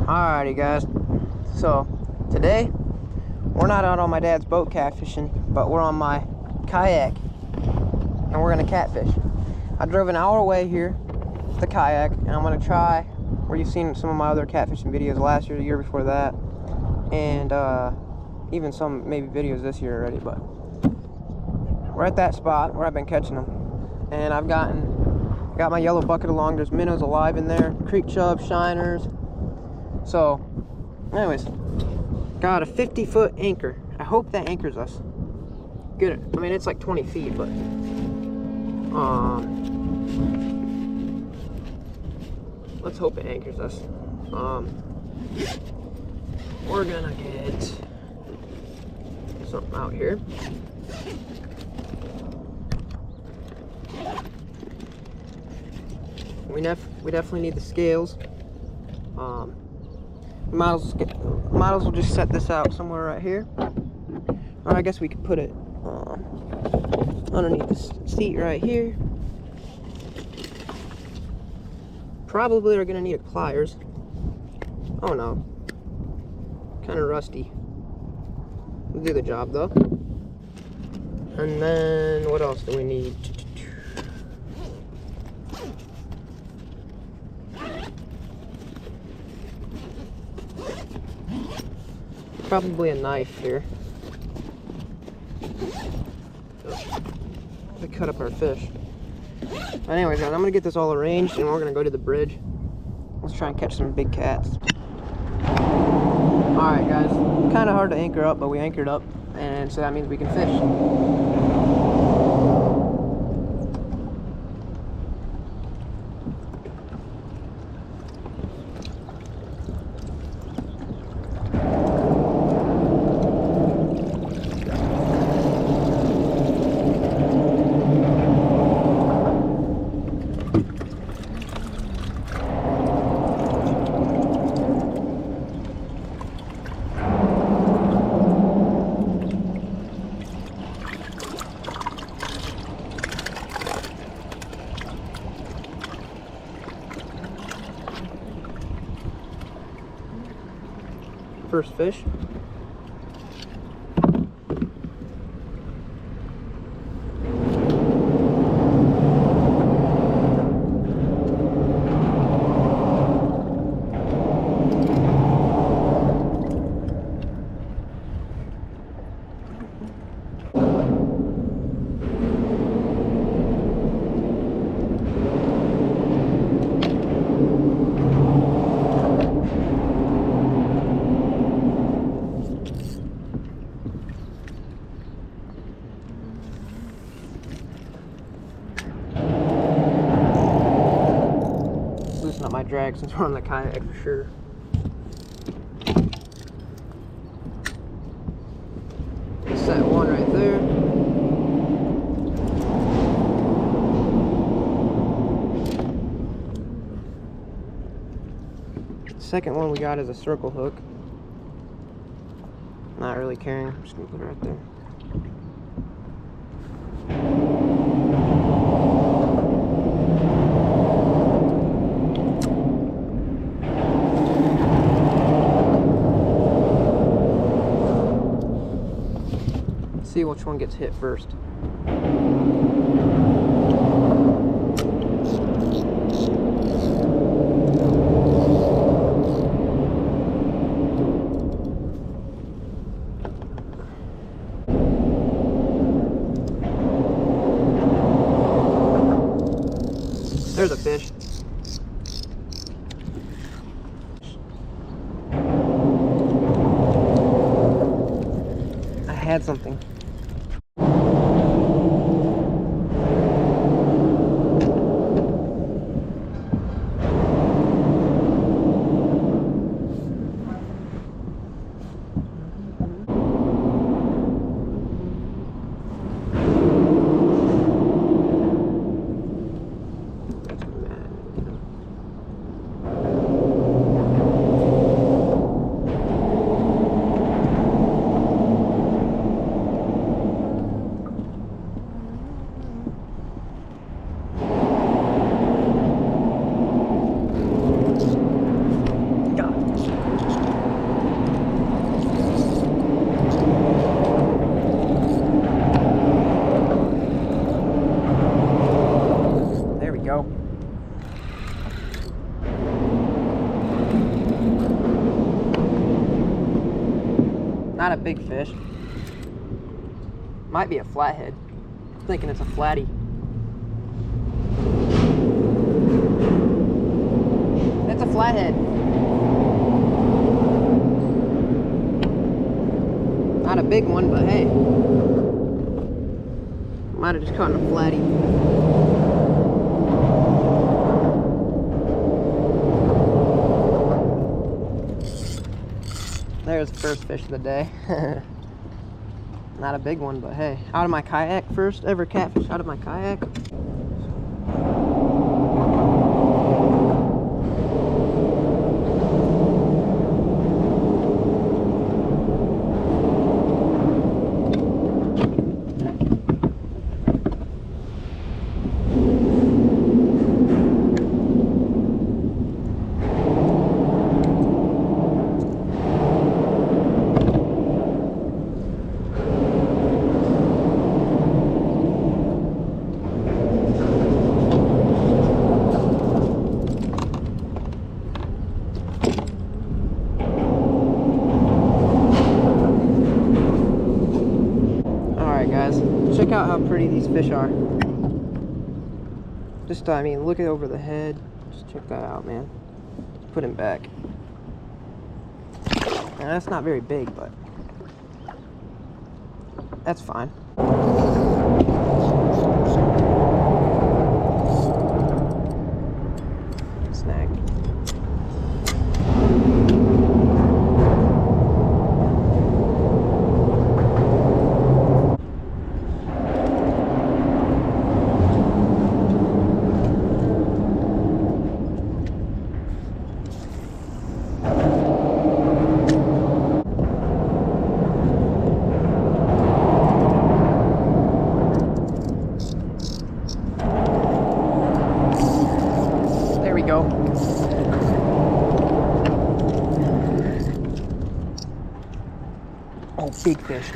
Alrighty guys, so today we're not out on my dad's boat catfishing, but we're on my kayak and we're gonna catfish. I drove an hour away here with the kayak, and I'm gonna try where you've seen some of my other catfishing videos last year, the year before that, and even some maybe videos this year already. But we're at that spot where I've been catching them, and I've got my yellow bucket along. There's minnows alive in there, creek chub, shiners. So anyways, got a 50-foot anchor. I hope that anchors us good. I mean, it's like 20 feet, but let's hope it anchors us. We're gonna get something out here. We definitely need the scales. Models will just set this out somewhere right here, or I guess we could put it underneath the seat right here. Probably are gonna need pliers. Oh no, kind of rusty. We'll do the job though. And then what else do we need? Probably a knife here to cut up our fish. But anyways, guys, I'm gonna get this all arranged and we're gonna go to the bridge. Let's try and catch some big cats. Alright guys, kind of hard to anchor up, but we anchored up, and so that means we can fish. First fish. Up my drag since we're on the kayak for sure. Set one right there. The second one we got is a circle hook. Not really caring, I'm just gonna put it right there. See which one gets hit first. There's a fish. I had something. Not a big fish. Might be a flathead. I'm thinking it's a flatty. It's a flathead. Not a big one, but hey. Might have just caught a flatty. There's the first fish of the day. Not a big one, but hey. Out of my kayak, first ever catfish out of my kayak. Check out how pretty these fish are. Just, I mean, look over the head. Just check that out, man. Put him back. And that's not very big, but that's fine. Snag. Go. Oh, big fish.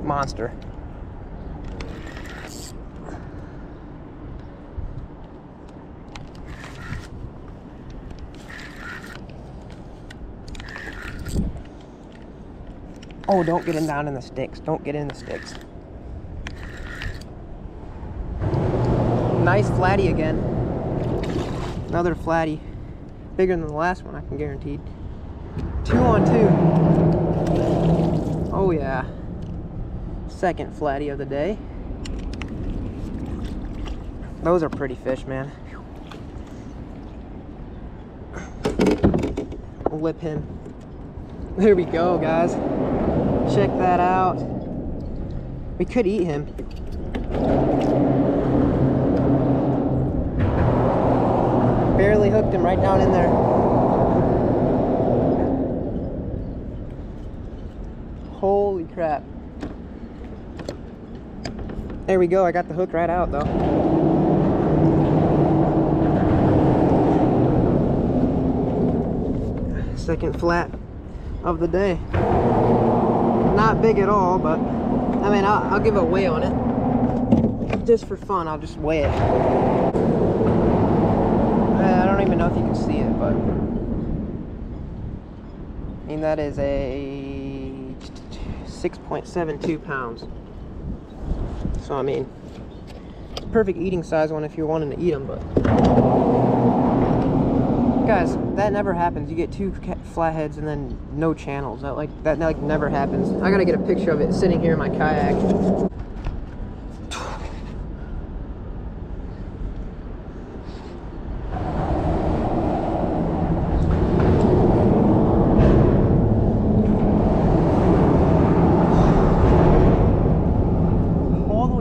Monster. Oh, don't get him down in the sticks. Don't get in the sticks. Nice flatty again. Another flatty. Bigger than the last one, I can guarantee. 2 on 2. Oh yeah. Second flatty of the day. Those are pretty fish, man. Lip him. There we go, guys. Check that out. We could eat him. Barely hooked him right down in there. Holy crap. There we go, I got the hook right out though. Second flat of the day. Not big at all, but I mean, I'll give a weigh on it. Just for fun, I'll just weigh it. I don't even know if you can see it, but I mean, that is a 6.72 pounds. So I mean, perfect eating size one if you're wanting to eat them. But guys, that never happens. You get 2 flatheads and then no channels. That never happens. I gotta get a picture of it sitting here in my kayak.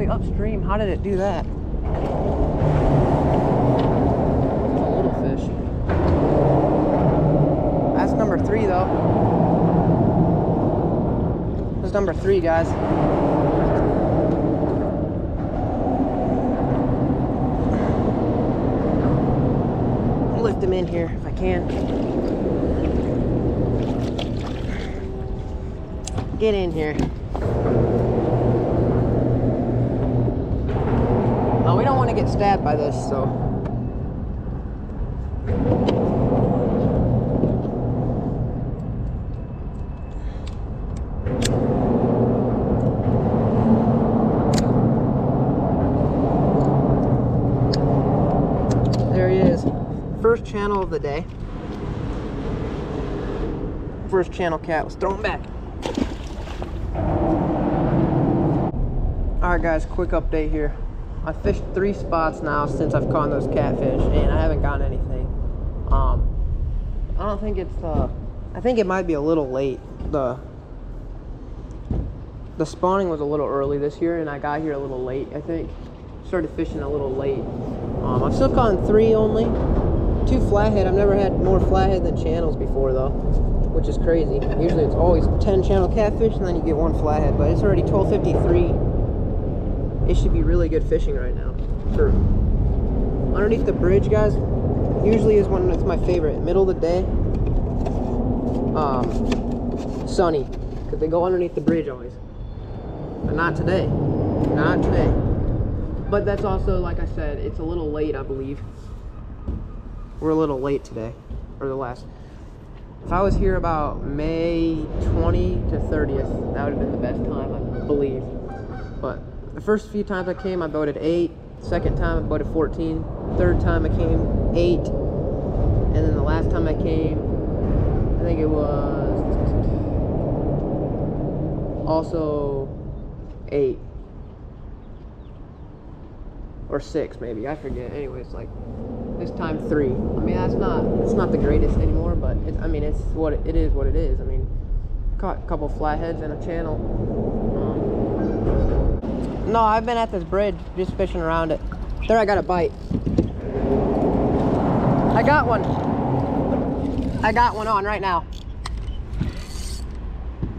Upstream, how did it do that? A little fish. That's number 3 though. That's number 3, guys. I'll lift him in here if I can. Get in here. We don't want to get stabbed by this, so first channel of the day. First channel cat. Let's throw him back. Alright guys, quick update here. I fished 3 spots now since I've caught those catfish, and I haven't gotten anything. I don't think it's I think it might be a little late. The spawning was a little early this year, and I got here a little late, I think. Started fishing a little late. I've still caught 3 only. 2 flathead. I've never had more flathead than channels before though, which is crazy. Usually it's always 10 channel catfish and then you get 1 flathead, but it's already 12:53. It should be really good fishing right now. For underneath the bridge, guys, usually is when it's my favorite. Middle of the day, sunny, because they go underneath the bridge always. But not today. Not today. But that's also, like I said, it's a little late, I believe. We're a little late today, or the last. If I was here about May 20 to 30th, that would have been the best time, I believe. But the first few times I came, I boated 8. Second time, I boated 14. Third time I came, 8. And then the last time I came, I think it was also 8. Or 6 maybe, I forget. Anyways, like this time 3. I mean, it's not the greatest anymore, but I mean, it's what it is. What it is. I mean, caught a couple flatheads and a channel. No, I've been at this bridge just fishing around it. There, I got a bite. I got one. I got one on right now.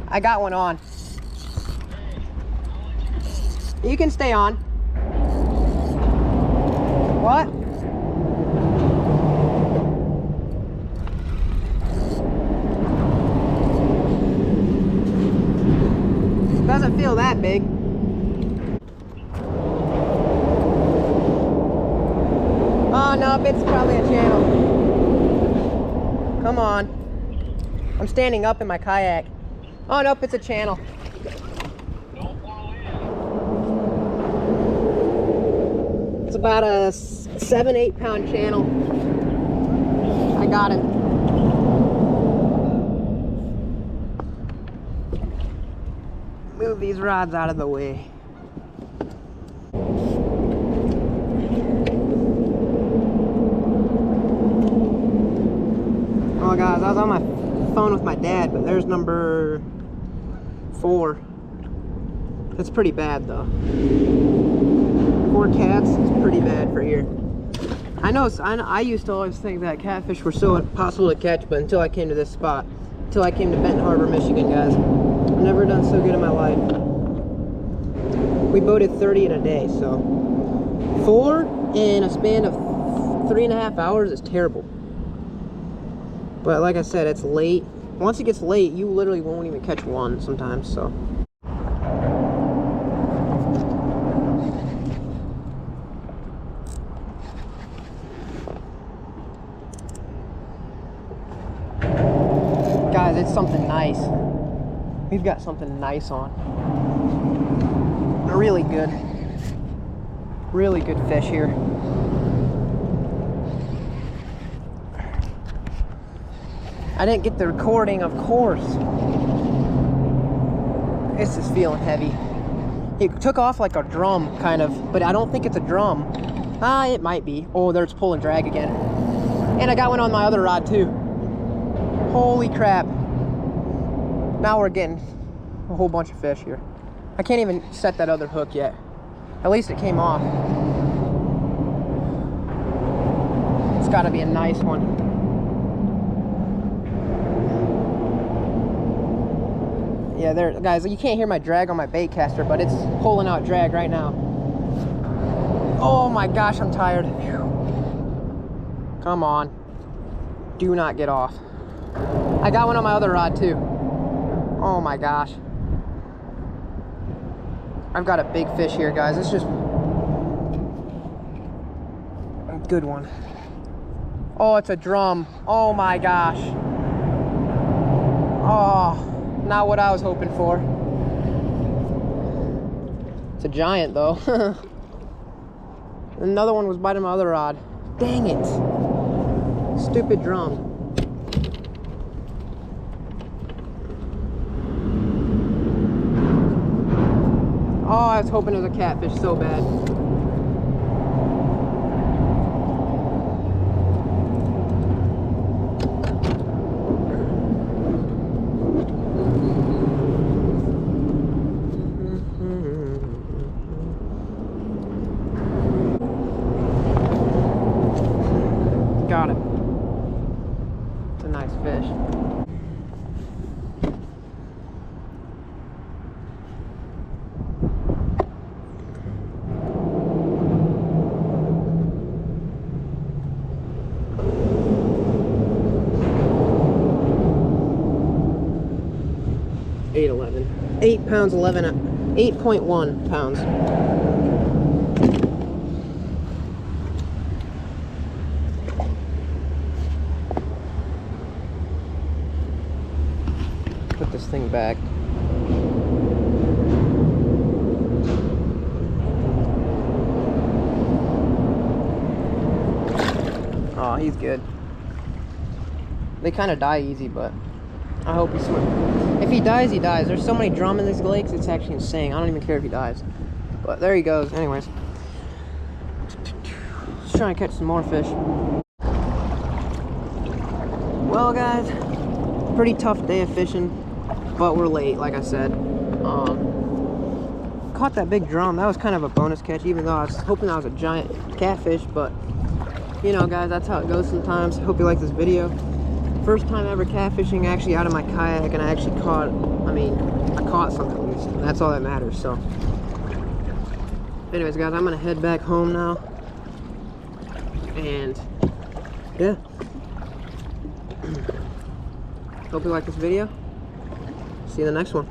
I got one on. You can stay on. What? Doesn't feel that big. Oh no, it's probably a channel. Come on. I'm standing up in my kayak. Oh nope, it's a channel. It's about a 7-8 pound channel. I got him. Move these rods out of the way. Oh guys, I was on my phone with my dad, but there's number 4. That's pretty bad though. 4 cats is pretty bad for here. I know, I used to always think that catfish were so impossible to catch, but until I came to this spot, until I came to Benton Harbor, Michigan, guys, I've never done so good in my life. We boated 30 in a day, so 4 in a span of 3.5 hours is terrible. But like I said, it's late. Once it gets late, you literally won't even catch one sometimes, so. Guys, it's something nice. We've got something nice on. Really good fish here. I didn't get the recording, of course. This is feeling heavy. It took off like a drum, kind of, but I don't think it's a drum. Ah, it might be. Oh, there's pull and drag again. And I got one on my other rod too. Holy crap. Now we're getting a whole bunch of fish here. I can't even set that other hook yet. At least it came off. It's gotta be a nice one. Yeah, there, guys, you can't hear my drag on my bait caster, but it's pulling out drag right now. Oh my gosh, I'm tired. Come on. Do not get off. I got one on my other rod too. Oh my gosh. I've got a big fish here, guys. It's just a good one. Oh, it's a drum. Oh my gosh. Oh, not what I was hoping for. It's a giant though. Another one was biting my other rod. Dang it. Stupid drum. Oh, I was hoping it was a catfish so bad. Got it. It's a nice fish. Eight pounds, 8.1 pounds. Put this thing back. Oh, he's good. They kind of die easy, but I hope he swims. If he dies, he dies. There's so many drum in these lakes, it's actually insane. I don't even care if he dies. But there he goes. Anyways. Let's try and catch some more fish. Well, guys, pretty tough day of fishing, but we're late, like I said. Caught that big drum. That was kind of a bonus catch, even though I was hoping that was a giant catfish, but you know, guys, that's how it goes sometimes. Hope you like this video. First time ever catfishing actually out of my kayak, and I actually caught, I caught something at least, and that's all that matters. So anyways, guys, I'm gonna head back home now, and yeah, hope you like this video. See you in the next one.